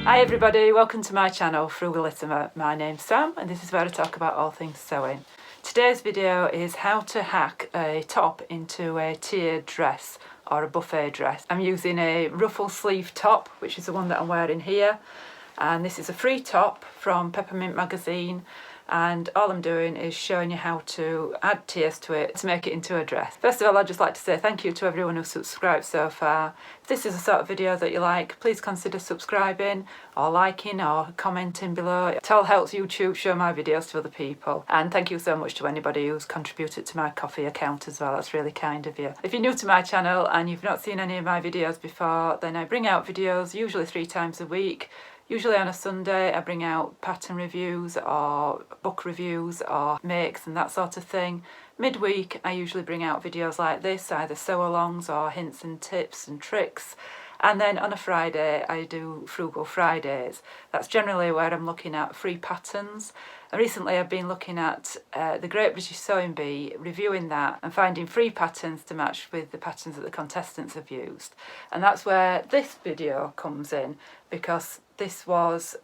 Hi everybody, welcome to my channel Frugalisama. My name's Sam and this is where I talk about all things sewing. Today's video is how to hack a top into a tiered dress or a buffet dress. I'm using a ruffle sleeve top, which is the one that I'm wearing here, and this is a free top from Peppermint magazine, and all I'm doing is showing you how to add tiers to it to make it into a dress. First of all, I'd just like to say thank you to everyone who's subscribed so far. If this is the sort of video that you like, please consider subscribing or liking or commenting below. It all helps YouTube show my videos to other people. And thank you so much to anybody who's contributed to my coffee account as well. That's really kind of you. If you're new to my channel and you've not seen any of my videos before, then I bring out videos usually 3 times a week. Usually on a Sunday I bring out pattern reviews or book reviews or makes and that sort of thing. Midweek I usually bring out videos like this, either sew-alongs or hints and tips and tricks. And then on a Friday I do Frugal Fridays. That's generally where I'm looking at free patterns. And recently I've been looking at the Great British Sewing Bee, reviewing that and finding free patterns to match with the patterns that the contestants have used. And that's where this video comes in, because this was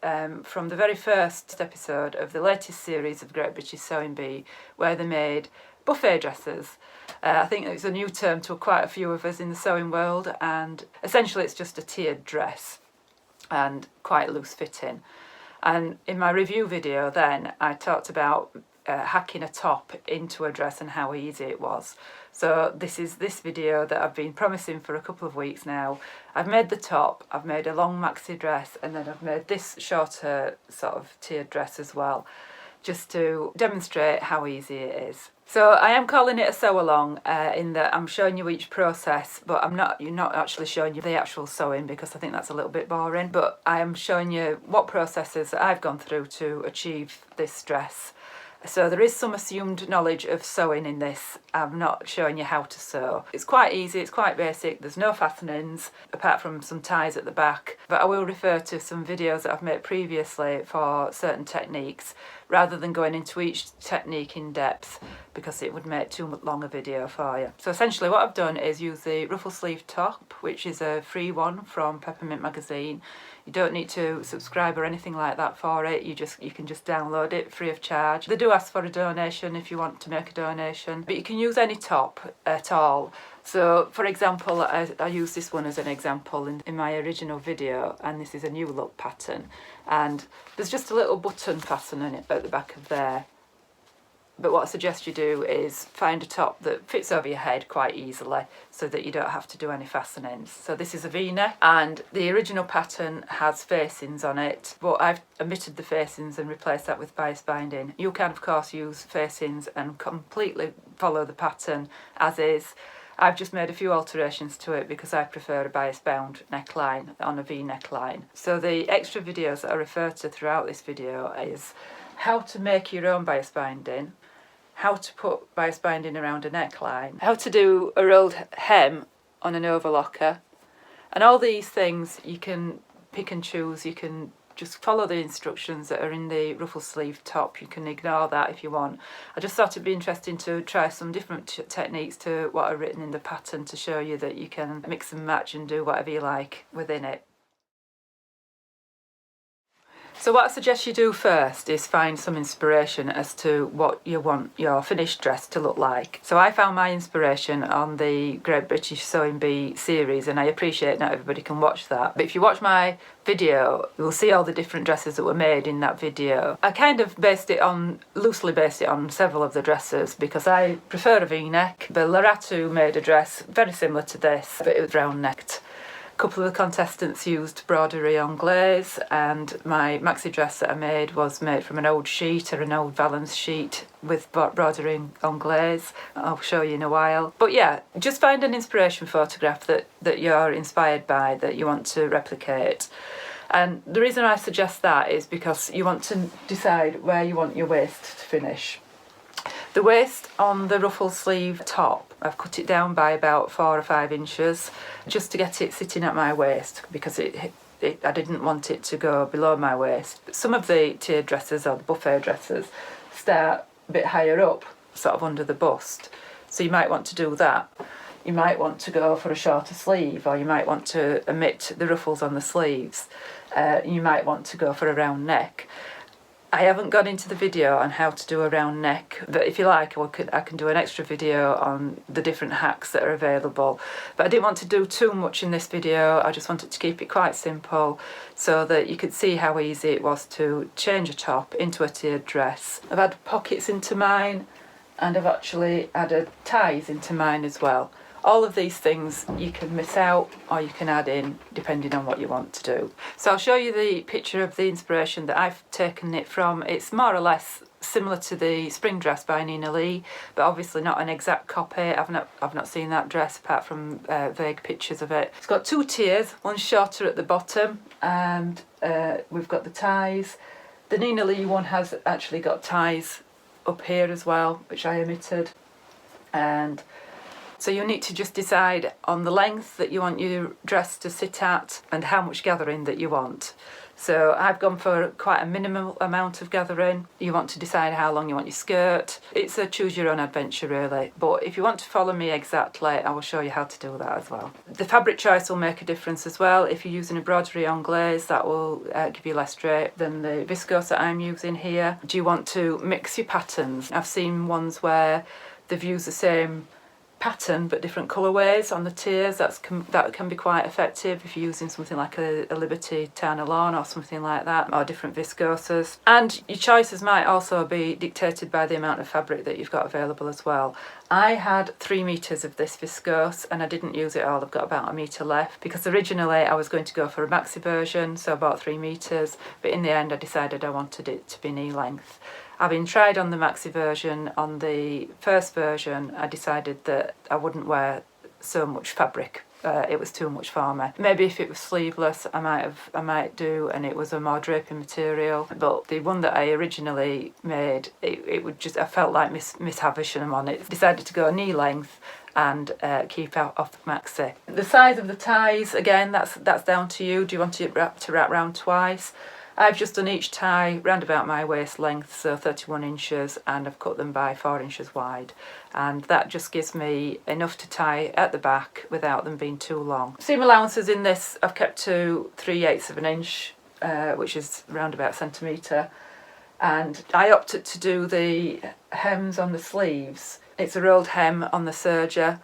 from the very first episode of the latest series of Great British Sewing Bee, where they made buffet dresses. I think it's a new term to quite a few of us in the sewing world, and essentially it's just a tiered dress and quite loose fitting. And in my review video then I talked about hacking a top into a dress and how easy it was. So this is this video that I've been promising for a couple of weeks now. I've made the top, I've made a long maxi dress, and then I've made this shorter sort of tiered dress as well, just to demonstrate how easy it is. So I am calling it a sew-along in that I'm showing you each process, but you're not actually showing you the actual sewing, because I think that's a little bit boring. But I am showing you what processes that I've gone through to achieve this dress. So there is some assumed knowledge of sewing in this. I'm not showing you how to sew. It's quite easy, it's quite basic, there's no fastenings apart from some ties at the back, but I will refer to some videos that I've made previously for certain techniques rather than going into each technique in depth, because it would make too long a video for you. So essentially what I've done is use the ruffle sleeve top, which is a free one from Peppermint magazine. You don't need to subscribe or anything like that for it. You can just download it free of charge. They do ask for a donation if you want to make a donation, but you can use any top at all. So for example, I use this one as an example in my original video, and this is a new look pattern, and there's just a little button pattern in it at the back of there. But what I suggest you do is find a top that fits over your head quite easily so that you don't have to do any fastenings. So this is a V-neck, and the original pattern has facings on it, but I've omitted the facings and replaced that with bias binding. You can of course use facings and completely follow the pattern as is. I've just made a few alterations to it because I prefer a bias bound neckline on a V neckline. So the extra videos that I refer to throughout this video is how to make your own bias binding, how to put bias binding around a neckline, how to do a rolled hem on an overlocker, and all these things you can pick and choose. You can just follow the instructions that are in the ruffle sleeve top. You can ignore that if you want. I just thought it'd be interesting to try some different techniques to what are written in the pattern to show you that you can mix and match and do whatever you like within it. So what I suggest you do first is find some inspiration as to what you want your finished dress to look like. So I found my inspiration on the Great British Sewing Bee series, and I appreciate not everybody can watch that. But if you watch my video, you'll see all the different dresses that were made in that video. I kind of loosely based it on several of the dresses because I prefer a V-neck. But Laratu made a dress very similar to this, but it was round-necked. A couple of the contestants used broderie anglaise, and my maxi dress that I made was made from an old sheet or an old valance sheet with broderie anglaise. I'll show you in a while. But yeah, just find an inspiration photograph that you're inspired by, that you want to replicate. And the reason I suggest that is because you want to decide where you want your waist to finish. The waist on the ruffle sleeve top, I've cut it down by about 4 or 5 inches just to get it sitting at my waist, because I didn't want it to go below my waist. Some of the tiered dresses or the buffet dresses start a bit higher up, sort of under the bust, so you might want to do that. you might want to go for a shorter sleeve, or you might want to omit the ruffles on the sleeves. You might want to go for a round neck. I haven't gone into the video on how to do a round neck, but if you like, I can do an extra video on the different hacks that are available. But I didn't want to do too much in this video. I just wanted to keep it quite simple so that you could see how easy it was to change a top into a tiered dress. I've had pockets into mine, and I've actually added ties into mine as well. All of these things you can miss out or you can add in depending on what you want to do. So I'll show you the picture of the inspiration that I've taken it from. It's more or less similar to the spring dress by Nina Lee, but obviously not an exact copy. I've not seen that dress apart from vague pictures of it. It's got two tiers, one shorter at the bottom, and we've got the ties. The Nina Lee one has actually got ties up here as well, which I omitted. And so you need to just decide on the length that you want your dress to sit at and how much gathering that you want. So I've gone for quite a minimal amount of gathering. You want to decide how long you want your skirt. It's a choose your own adventure really, but if you want to follow me exactly, I will show you how to do that as well. The fabric choice will make a difference as well. If you're using a broderie anglaise, that will give you less drape than the viscose that I'm using here. Do you want to mix your patterns? I've seen ones where they've used the same pattern but different colourways on the tiers. That can be quite effective if you're using something like a Liberty Tana lawn or something like that, or different viscoses. And your choices might also be dictated by the amount of fabric that you've got available as well. I had 3 meters of this viscose and I didn't use it all. I've got about 1 meter left because originally I was going to go for a maxi version, so about 3 meters, but in the end I decided I wanted it to be knee length. Having tried on the maxi version, on the first version, I decided that I wouldn't wear so much fabric. It was too much for me. Maybe if it was sleeveless, I might do, and it was a more draping material. But the one that I originally made, it would just, I felt like Miss Havisham on it. Decided to go knee length and keep out off the maxi. The size of the ties, again, that's down to you. Do you want it to wrap round twice? I've just done each tie round about my waist length, so 31 inches, and I've cut them by 4 inches wide. And that just gives me enough to tie at the back without them being too long. Seam allowances in this I've kept to 3/8 of an inch, which is round about a centimetre. And I opted to do the hems on the sleeves. It's a rolled hem on the serger.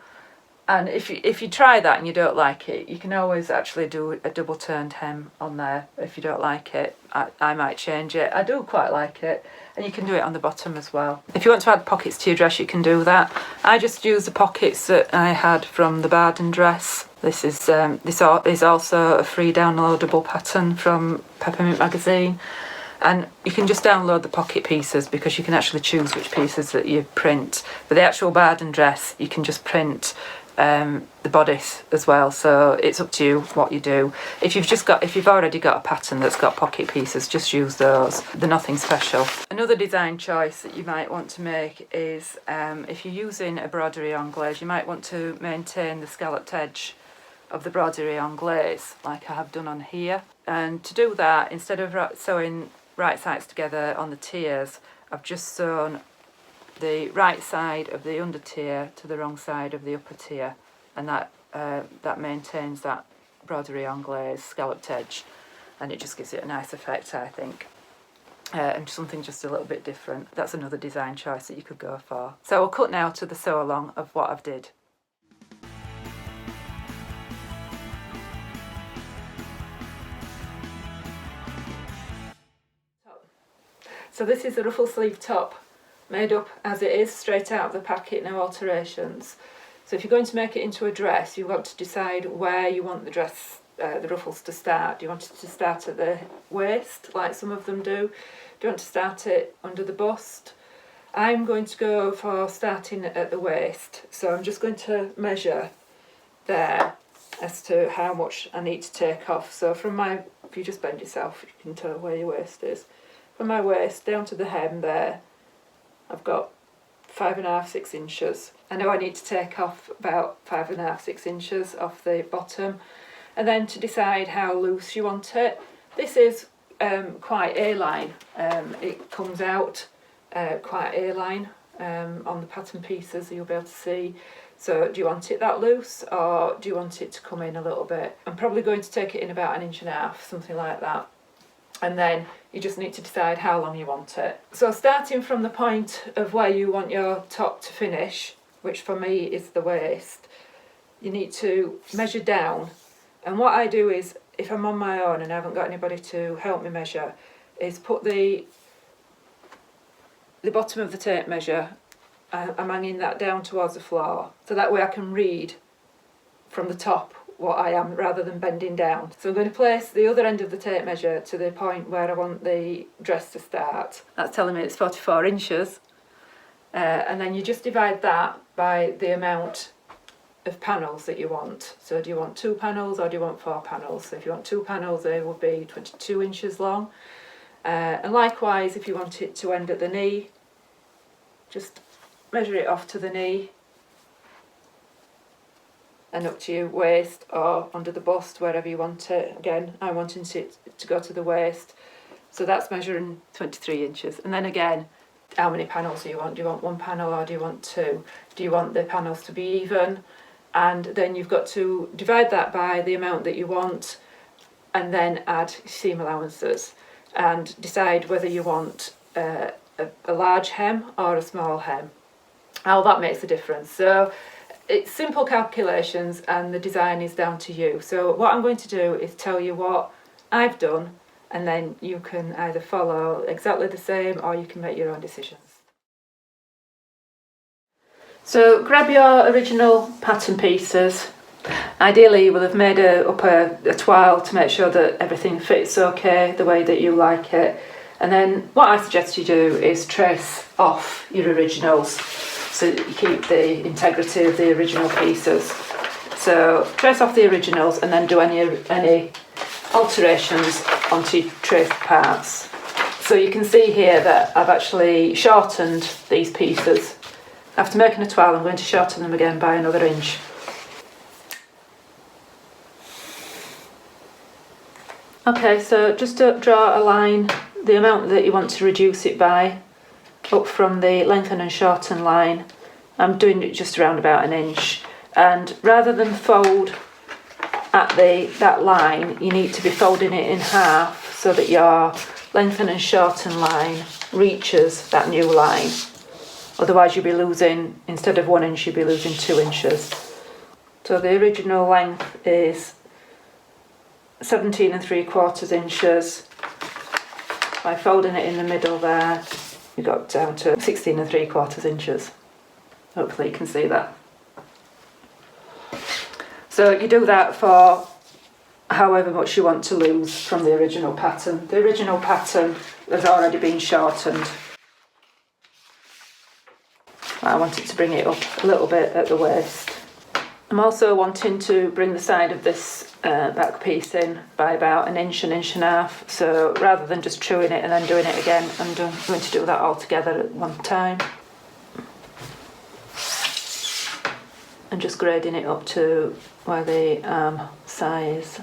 And if you try that and you don't like it, you can always actually do a double turned hem on there. If you don't like it, I might change it. I do quite like it, and you can do it on the bottom as well. If you want to add pockets to your dress, you can do that. I just use the pockets that I had from the Barden dress. This is also a free downloadable pattern from Peppermint magazine. And you can just download the pocket pieces because you can actually choose which pieces that you print. For the actual Barden dress, you can just print the bodice as well, so it's up to you what you do. If you've already got a pattern that's got pocket pieces, just use those. They're nothing special. Another design choice that you might want to make is if you're using a broderie anglaise, you might want to maintain the scalloped edge of the broderie anglaise like I have done on here. And to do that, instead of sewing right sides together on the tiers, I've just sewn the right side of the under tier to the wrong side of the upper tier, and that maintains that broderie anglaise scalloped edge, and it just gives it a nice effect, I think, and something just a little bit different. That's another design choice that you could go for. So I'll cut now to the sew along of what I've did. So this is a ruffle sleeve top, made up as it is, straight out of the packet, no alterations. So if you're going to make it into a dress, you want to decide where you want the dress, the ruffles to start. Do you want it to start at the waist, like some of them do? Do you want to start it under the bust? I'm going to go for starting at the waist, so I'm just going to measure there as to how much I need to take off. So from if you just bend yourself, you can tell where your waist is. From my waist down to the hem there, I've got 5.5, 6 inches. I know I need to take off about 5.5, 6 inches off the bottom. And then to decide how loose you want it, this is quite A-line. It comes out quite A-line on the pattern pieces, you'll be able to see. So do you want it that loose, or do you want it to come in a little bit? I'm probably going to take it in about 1.5 inches, something like that. And then you just need to decide how long you want it. So starting from the point of where you want your top to finish, which for me is the waist, you need to measure down. And what I do is, if I'm on my own and I haven't got anybody to help me measure, is put the bottom of the tape measure, I'm hanging that down towards the floor, so that way I can read from the top what I am rather than bending down. So I'm going to place the other end of the tape measure to the point where I want the dress to start. That's telling me it's 44 inches. And then you just divide that by the amount of panels that you want. So do you want 2 panels or do you want 4 panels? So if you want 2 panels, they will be 22 inches long. And likewise, if you want it to end at the knee, just measure it off to the knee and up to your waist or under the bust, wherever you want it. Again, I'm wanting it to go to the waist, so that's measuring 23 inches. And then again, how many panels do you want? Do you want 1 panel or do you want 2? Do you want the panels to be even? And then you've got to divide that by the amount that you want, and then add seam allowances and decide whether you want a large hem or a small hem. How that makes a difference. So it's simple calculations and the design is down to you. So what I'm going to do is tell you what I've done, and then you can either follow exactly the same or you can make your own decisions. So grab your original pattern pieces. Ideally you will have made up a toile to make sure that everything fits okay the way that you like it. And then what I suggest you do is trace off your originals, so that you keep the integrity of the original pieces. So trace off the originals and then do any alterations onto your traced parts. So you can see here that I've actually shortened these pieces. After making a toile, I'm going to shorten them again by another inch. Okay, so just to draw a line, the amount that you want to reduce it by, up from the lengthen and shorten line. I'm doing it just around about 1 inch, and rather than fold at that line, you need to be folding it in half so that your lengthen and shorten line reaches that new line. Otherwise you'll be losing, instead of 1 inch, you'll be losing 2 inches. So the original length is 17 3/4 inches. By folding it in the middle there, you got down to 16 3/4 inches. Hopefully you can see that. So you do that for however much you want to lose from the original pattern. The original pattern has already been shortened. I wanted to bring it up a little bit at the waist. I'm also wanting to bring the side of this back piece in by about 1 inch, 1.5 inches. So rather than just chewing it and then doing it again, I'm going to do that all together at one time. And just grading it up to where the arm size.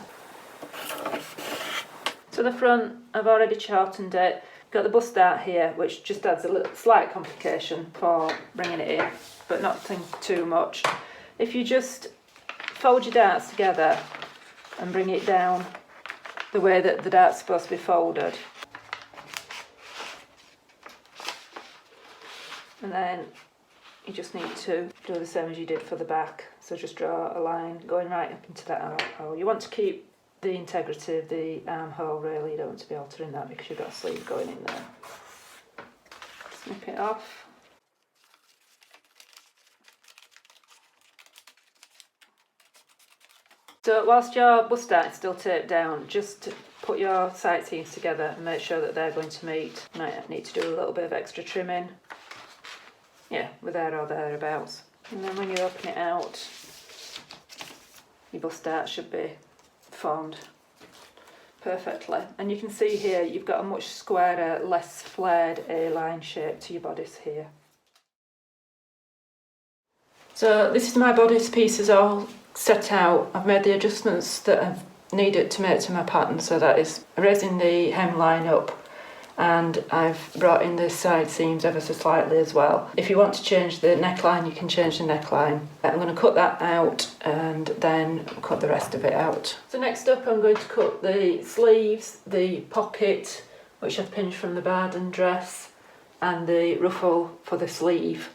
So the front, I've already shortened it. Got the bust dart here, which just adds a little slight complication for bringing it in, but nothing too much. If you just fold your darts together and bring it down the way that the dart's supposed to be folded, and then you just need to do the same as you did for the back. So just draw a line going right up into that armhole. You want to keep the integrity of the armhole, really. You don't want to be altering that because you've got a sleeve going in there. Snip it off. So whilst your bust dart is still taped down, just put your sight seams together and make sure that they're going to meet. You might need to do a little bit of extra trimming. Yeah, we're there or thereabouts. And then when you open it out, your bust dart should be formed perfectly. And you can see here you've got a much squarer, less flared A-line shape to your bodice here. So this is my bodice pieces all set out. I've made the adjustments that I've needed to make to my pattern, so that is raising the hemline up and I've brought in the side seams ever so slightly as well. If you want to change the neckline, you can change the neckline. I'm going to cut that out and then cut the rest of it out. So next up I'm going to cut the sleeves, the pocket which I've pinched from the Barden dress, and the ruffle for the sleeve.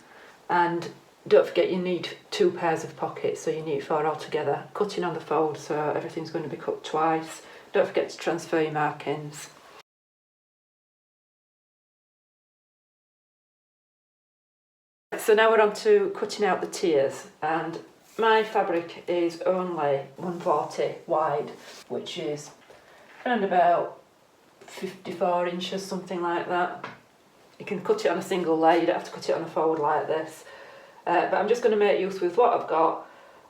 And don't forget you need 2 pairs of pockets, so you need 4 altogether. Cutting on the fold, so everything's going to be cut twice. Don't forget to transfer your markings. So now we're on to cutting out the tiers, and my fabric is only 140 wide, which is around about 54 inches, something like that. You can cut it on a single layer, you don't have to cut it on a fold like this. But I'm just going to make use with what I've got.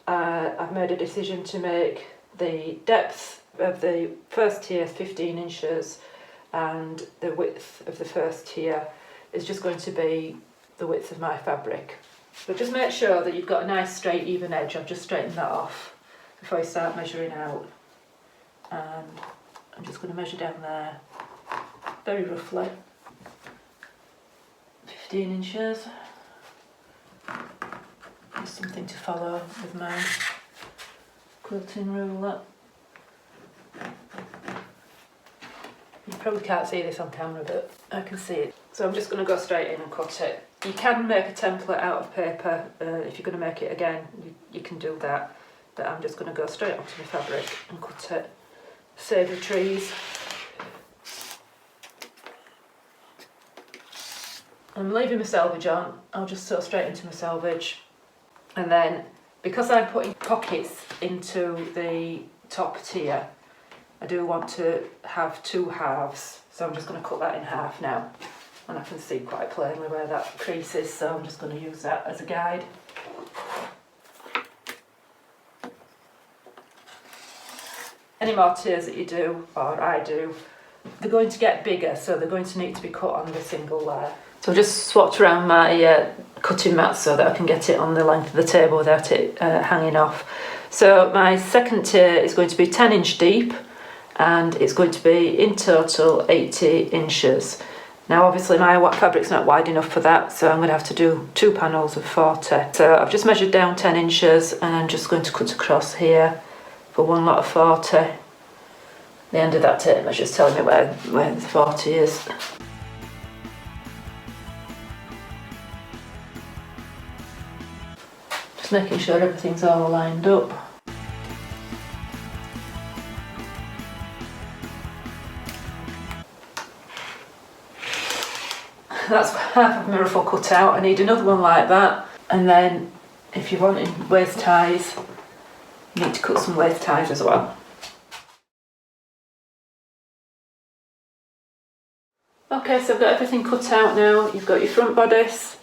I've made a decision to make the depth of the first tier 15 inches, and the width of the first tier is just going to be the width of my fabric. But just make sure that you've got a nice straight even edge. I've just straightened that off before you start measuring out. And I'm just going to measure down there very roughly. 15 inches. Just something to follow with my quilting ruler. You probably can't see this on camera, but I can see it. So I'm just going to go straight in and cut it. You can make a template out of paper. If you're going to make it again, you can do that. But I'm just going to go straight onto the fabric and cut it. Save the trees. I'm leaving my selvage on. I'll just sew straight into my selvage. And then, because I'm putting pockets into the top tier, I do want to have 2 halves. So I'm just going to cut that in half now. And I can see quite plainly where that crease is, so I'm just going to use that as a guide. Any more tiers that you do, or I do, they're going to get bigger, so they're going to need to be cut on the single layer. So I've just swapped around my cutting mat so that I can get it on the length of the table without it hanging off. So my second tier is going to be 10 inch deep, and it's going to be in total 80 inches. Now obviously my fabric's not wide enough for that, so I'm going to have to do 2 panels of 40. So I've just measured down 10 inches and I'm just going to cut across here for 1 lot of 40. The end of that tape measure's telling me where the 40 is. Just making sure everything's all lined up. That's half of my ruffle cut out. I need another one like that. And then if you're wanting waist ties, you need to cut some waist ties as well. Okay, so I've got everything cut out now. You've got your front bodice,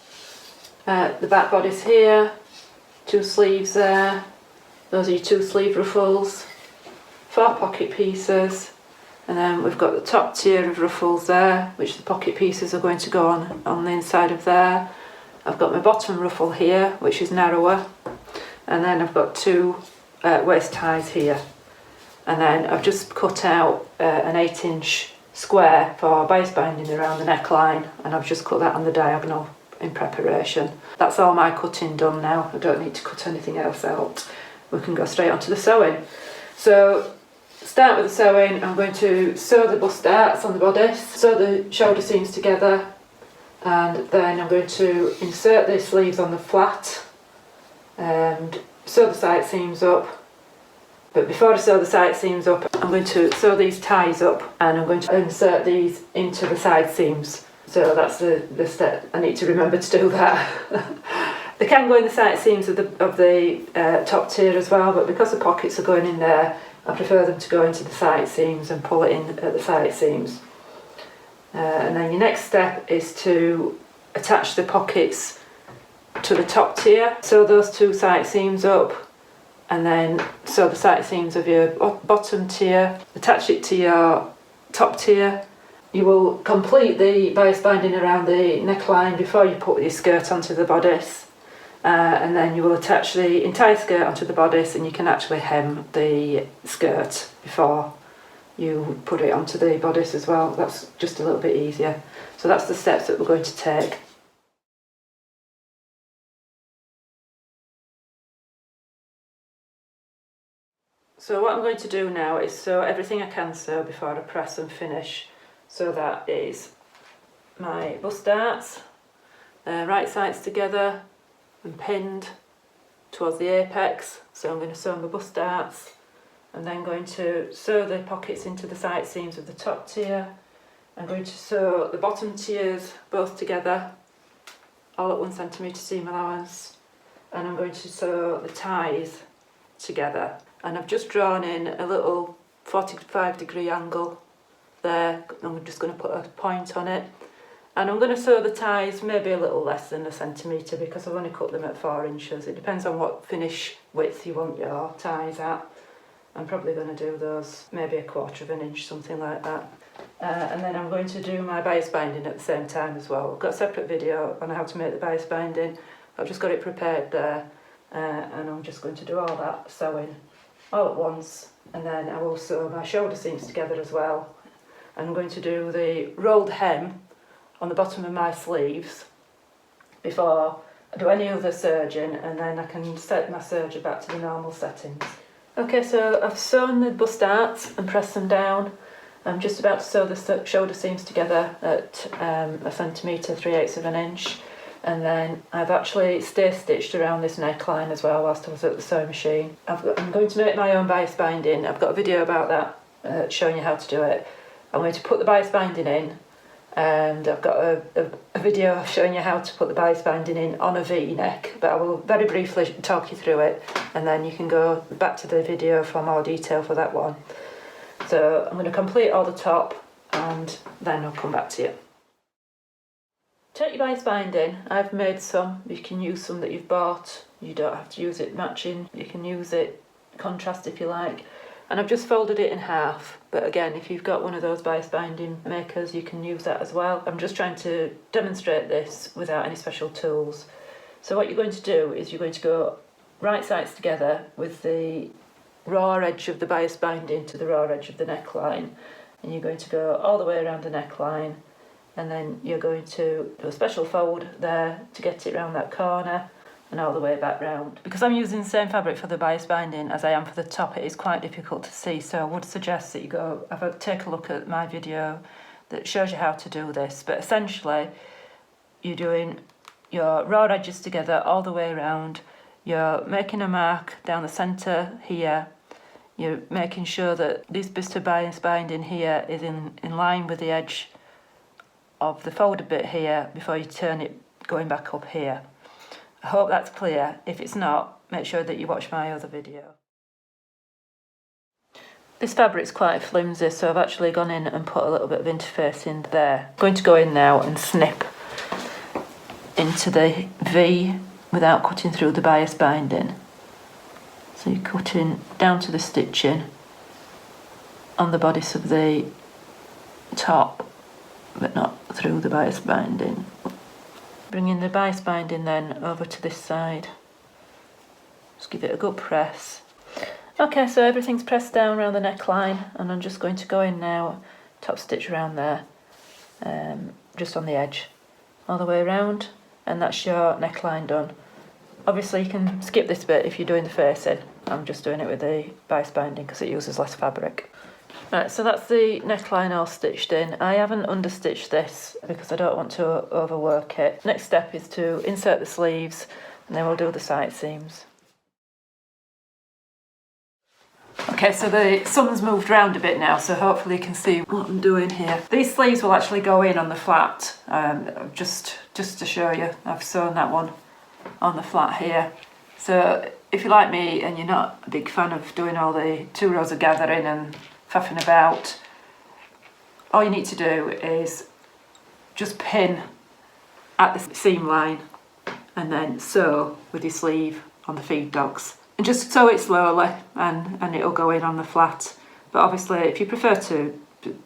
the back bodice here, 2 sleeves there. Those are your 2 sleeve ruffles, 4 pocket pieces. And then we've got the top tier of ruffles there, which the pocket pieces are going to go on the inside of there. I've got my bottom ruffle here, which is narrower. And then I've got 2 waist ties here. And then I've just cut out an 8 inch square for bias binding around the neckline. And I've just cut that on the diagonal in preparation. That's all my cutting done now. I don't need to cut anything else out. We can go straight onto the sewing. So, start with the sewing. I'm going to sew the bust darts on the bodice, sew the shoulder seams together, and then I'm going to insert the sleeves on the flat and sew the side seams up. But before I sew the side seams up, I'm going to sew these ties up and I'm going to insert these into the side seams. So that's the step. I need to remember to do that. They can go in the side seams of the top tier as well, but because the pockets are going in there, I prefer them to go into the side seams and pull it in at the side seams. And then your next step is to attach the pockets to the top tier. Sew those 2 side seams up and then sew the side seams of your bottom tier. Attach it to your top tier. You will complete the bias binding around the neckline before you put your skirt onto the bodice. And then you will attach the entire skirt onto the bodice, and you can actually hem the skirt before you put it onto the bodice as well. That's just a little bit easier. So that's the steps that we're going to take. So what I'm going to do now is sew everything I can sew before I press and finish. So that is my bust darts, right sides together and pinned towards the apex. So I'm going to sew my bust darts and then going to sew the pockets into the side seams of the top tier. I'm going to sew the bottom tiers both together, all at 1 centimetre seam allowance, and I'm going to sew the ties together. And I've just drawn in a little 45-degree angle there. I'm just going to put a point on it. And I'm going to sew the ties maybe a little less than 1 centimetre because I've only cut them at 4 inches. It depends on what finish width you want your ties at. I'm probably going to do those maybe 1/4 inch, something like that. And then I'm going to do my bias binding at the same time as well. I've got a separate video on how to make the bias binding. I've just got it prepared there, and I'm just going to do all that sewing all at once, and then I will sew my shoulder seams together as well. I'm going to do the rolled hem on the bottom of my sleeves before I do any other serging, and then I can set my serger back to the normal settings. Okay, so I've sewn the bust darts and pressed them down. I'm just about to sew the shoulder seams together at 1 centimetre, 3/8 of an inch. And then I've actually stay stitched around this neckline as well whilst I was at the sewing machine. I'm going to make my own bias binding. I've got a video about that showing you how to do it. I'm going to put the bias binding in, and I've got a video showing you how to put the bias binding in on a V-neck, but I will very briefly talk you through it, and then you can go back to the video for more detail for that one. So I'm going to complete all the top and then I'll come back to you. Take your bias binding. I've made some. You can use some that you've bought. You don't have to use it matching. You can use it contrast if you like. And I've just folded it in half. But again, if you've got one of those bias binding makers, you can use that as well. I'm just trying to demonstrate this without any special tools. So what you're going to do is you're going to go right sides together with the raw edge of the bias binding to the raw edge of the neckline. And you're going to go all the way around the neckline. And then you're going to do a special fold there to get it round that corner and all the way back round. Because I'm using the same fabric for the bias binding as I am for the top, it is quite difficult to see, so I would suggest that you go take a look at my video that shows you how to do this. But essentially you're doing your raw edges together all the way around. You're making a mark down the centre here. You're making sure that this bit of bias binding here is in line with the edge of the folded bit here before you turn it going back up here. I hope that's clear. If it's not, make sure that you watch my other video. This fabric's quite flimsy, so I've actually gone in and put a little bit of interface in there. I'm going to go in now and snip into the V without cutting through the bias binding. So you're cutting down to the stitching on the bodice of the top, but not through the bias binding. Bringing the bias binding then over to this side. Just give it a good press. Okay, so everything's pressed down around the neckline, and I'm just going to go in now, top stitch around there, just on the edge, all the way around, and that's your neckline done. Obviously you can skip this bit if you're doing the facing. I'm just doing it with the bias binding because it uses less fabric. Right, so that's the neckline all stitched in. I haven't understitched this because I don't want to overwork it. Next step is to insert the sleeves, and then we'll do the side seams. Okay, so the sun's moved around a bit now, so hopefully you can see what I'm doing here. These sleeves will actually go in on the flat, just to show you. I've sewn that one on the flat here. So if you're like me and you're not a big fan of doing all the 2 rows of gathering and faffing about, all you need to do is just pin at the seam line and then sew with your sleeve on the feed dogs. And just sew it slowly and it'll go in on the flat. But obviously if you prefer to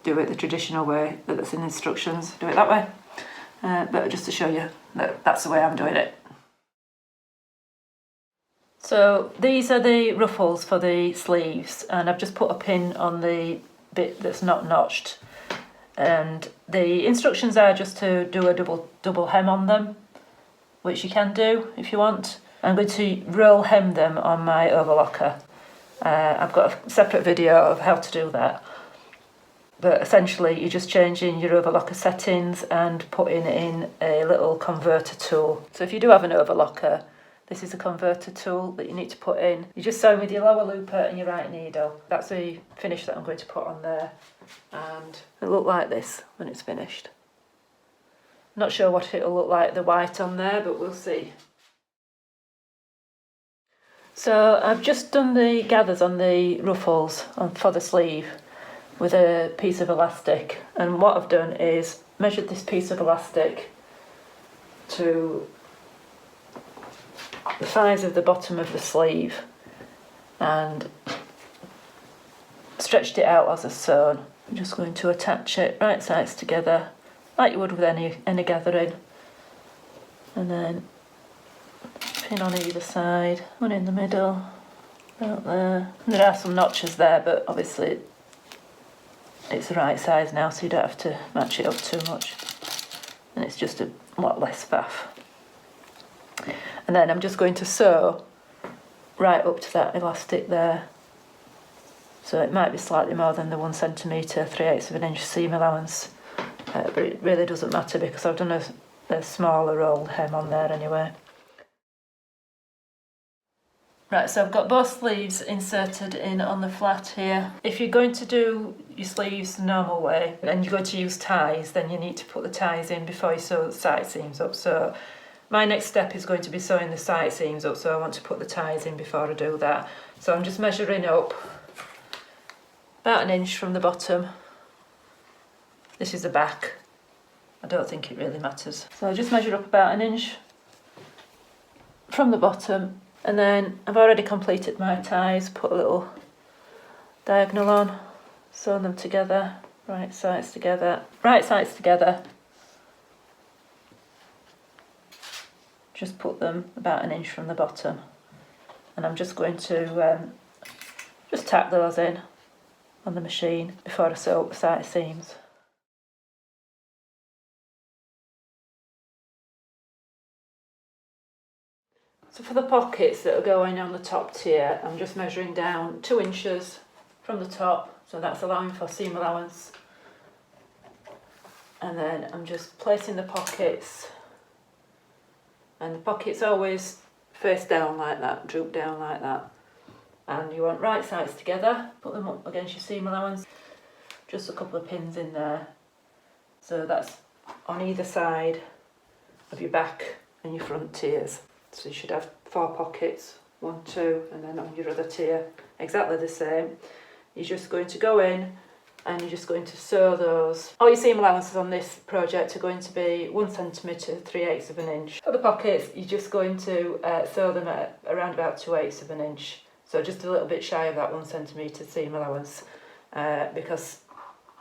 do it the traditional way that's in the instructions, do it that way. But just to show you that that's the way I'm doing it. So these are the ruffles for the sleeves, and I've just put a pin on the bit that's not notched. And the instructions are just to do a double hem on them, which you can do if you want. I'm going to roll hem them on my overlocker. I've got a separate video of how to do that. But essentially you're just changing your overlocker settings and putting in a little converter tool. So if you do have an overlocker, this is a converter tool that you need to put in. You just sew with your lower looper and your right needle. That's the finish that I'm going to put on there. And it'll look like this when it's finished. Not sure what it'll look like, the white on there, but we'll see. So I've just done the gathers on the ruffles for the sleeve with a piece of elastic, and what I've done is measured this piece of elastic to the size of the bottom of the sleeve and stretched it out as a sewn. I'm just going to attach it right sides together like you would with any gathering, and then pin on either side, one in the middle, about there. And there are some notches there, but obviously it's the right size now, so you don't have to match it up too much, and it's just a lot less faff. And then I'm just going to sew right up to that elastic there, so it might be slightly more than the 1 centimetre 3/8 of an inch seam allowance, but it really doesn't matter because I've done a smaller rolled hem on there anyway. Right, so I've got both sleeves inserted in on the flat here. If you're going to do your sleeves the normal way and you're going to use ties, then you need to put the ties in before you sew the side seams up. So my next step is going to be sewing the side seams up, so I want to put the ties in before I do that. So I'm just measuring up about 1 inch from the bottom. This is the back. I don't think it really matters. So I'll just measure up about 1 inch from the bottom. And then I've already completed my ties, put a little diagonal on, sewn them together, right sides together, just put them about 1 inch from the bottom. And I'm just going to just tack those in on the machine before I sew up the side seams. So for the pockets that are going on the top tier, I'm just measuring down 2 inches from the top, so that's allowing for seam allowance. And then I'm just placing the pockets, and the pockets always face down like that, droop down like that. And you want right sides together, put them up against your seam allowance, just a couple of pins in there. So that's on either side of your back and your front tiers. So you should have 4 pockets, 1, 2, and then on your other tier, exactly the same. You're just going to go in and you're just going to sew those. All your seam allowances on this project are going to be 1 centimetre 3/8 of an inch. For the pockets, you're just going to sew them at around about 2/8 of an inch. So just a little bit shy of that 1 centimetre seam allowance, because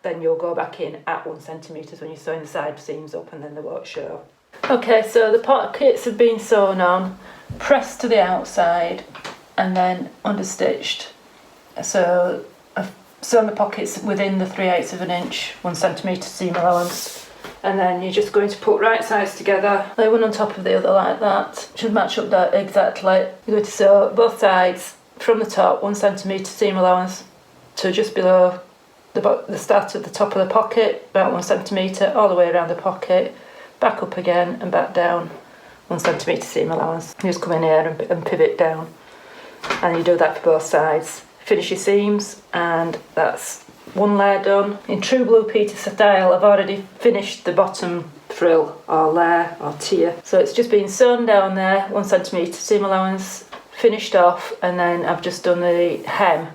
then you'll go back in at 1 centimetre when you're sewing the side seams up, and then they won't show. Okay, so the pockets have been sewn on, pressed to the outside and then understitched. So I've sewn the pockets within the 3/8 of an inch, 1 centimetre seam allowance, and then you're just going to put right sides together, lay one on top of the other like that. Should match up that exactly. You're going to sew both sides from the top, 1 centimetre seam allowance to just below the start at the top of the pocket, about 1 centimetre all the way around the pocket, back up again and back down, 1 centimetre seam allowance. You just come in here and pivot down, and you do that for both sides. Finish your seams, and that's one layer done. In true Blue Peter style, I've already finished the bottom frill or layer or tier, so it's just been sewn down there, 1 centimetre seam allowance, finished off, and then I've just done the hem.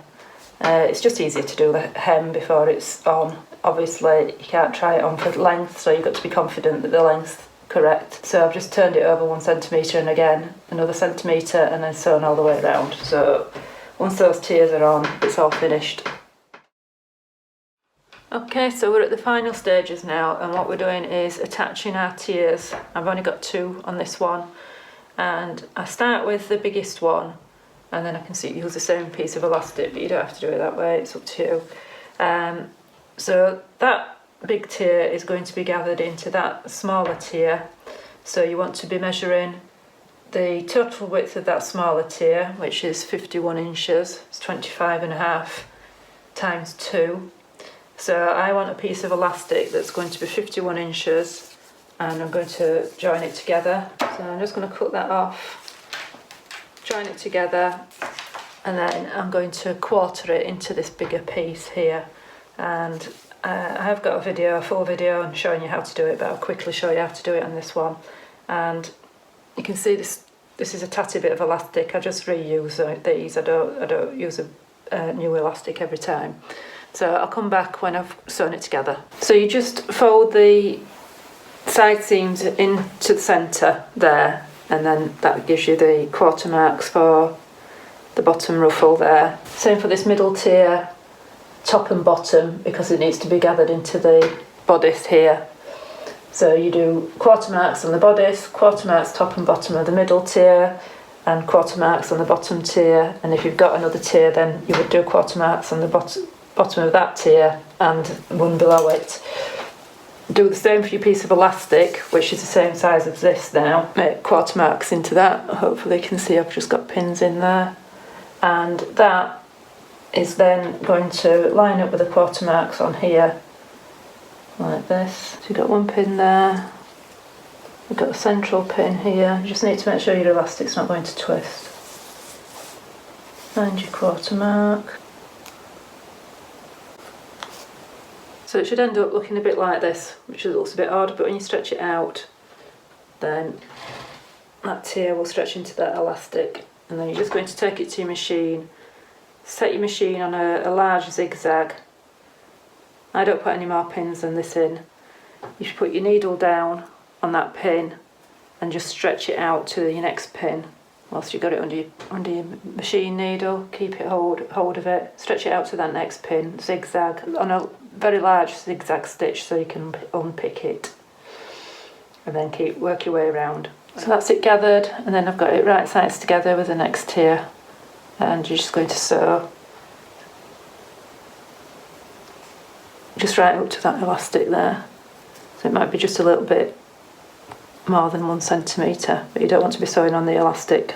It's just easier to do the hem before it's on. Obviously you can't try it on for length, so you've got to be confident that the length's correct. So I've just turned it over 1 centimetre and again another centimetre, and then sewn all the way around. So once those tiers are on, it's all finished. Okay, so we're at the final stages now, and what we're doing is attaching our tiers. I've only got 2 on this one, and I start with the biggest one, and then I can use the same piece of elastic, but you don't have to do it that way, it's up to you. So that big tier is going to be gathered into that smaller tier. So you want to be measuring the total width of that smaller tier, which is 51 inches. It's 25.5 times 2. So I want a piece of elastic that's going to be 51 inches, and I'm going to join it together. So I'm just going to cut that off, join it together, and then I'm going to quarter it into this bigger piece here. And I have got a full video on showing you how to do it, but I'll quickly show you how to do it on this one. And you can see this is a tatty bit of elastic. I just reuse these. I don't use a new elastic every time. So I'll come back when I've sewn it together. So you just fold the side seams into the centre there, and then that gives you the quarter marks for the bottom ruffle there. Same for this middle tier, top and bottom, because it needs to be gathered into the bodice here. So you do quarter marks on the bodice, quarter marks top and bottom of the middle tier, and quarter marks on the bottom tier. And if you've got another tier, then you would do quarter marks on the bottom of that tier and one below it. Do the same for your piece of elastic, which is the same size as this now. Make quarter marks into that. Hopefully you can see I've just got pins in there. And that is then going to line up with the quarter marks on here, like this. So you've got one pin there, you've got a central pin here. You just need to make sure your elastic's not going to twist. Find your quarter mark. So it should end up looking a bit like this, which looks a bit odd, but when you stretch it out, then that tier will stretch into that elastic. And then you're just going to take it to your machine, set your machine on a large zigzag. I don't put any more pins than this in. You should put your needle down on that pin and just stretch it out to your next pin. Whilst you've got it under your machine needle, keep it hold of it, stretch it out to that next pin, zigzag on a very large zigzag stitch so you can unpick it, and then work your way around. So that's it gathered, and then I've got it right sides together with the next tier, and you're just going to sew just right up to that elastic there. So it might be just a little bit more than 1 centimetre, but you don't want to be sewing on the elastic.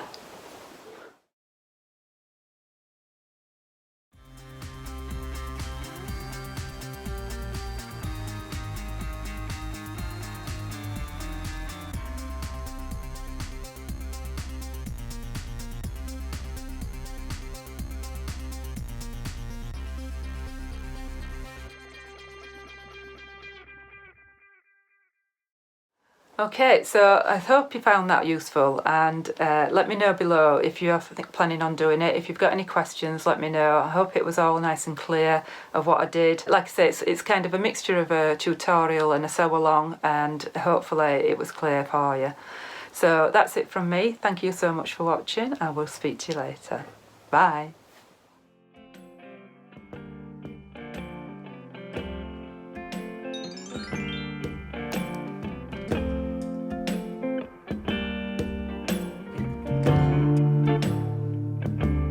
Okay, so I hope you found that useful, and let me know below if you're planning on doing it. If you've got any questions, let me know. I hope it was all nice and clear of what I did. Like I say, it's kind of a mixture of a tutorial and a sew along, and hopefully it was clear for you. So that's it from me. Thank you so much for watching. I will speak to you later. Bye.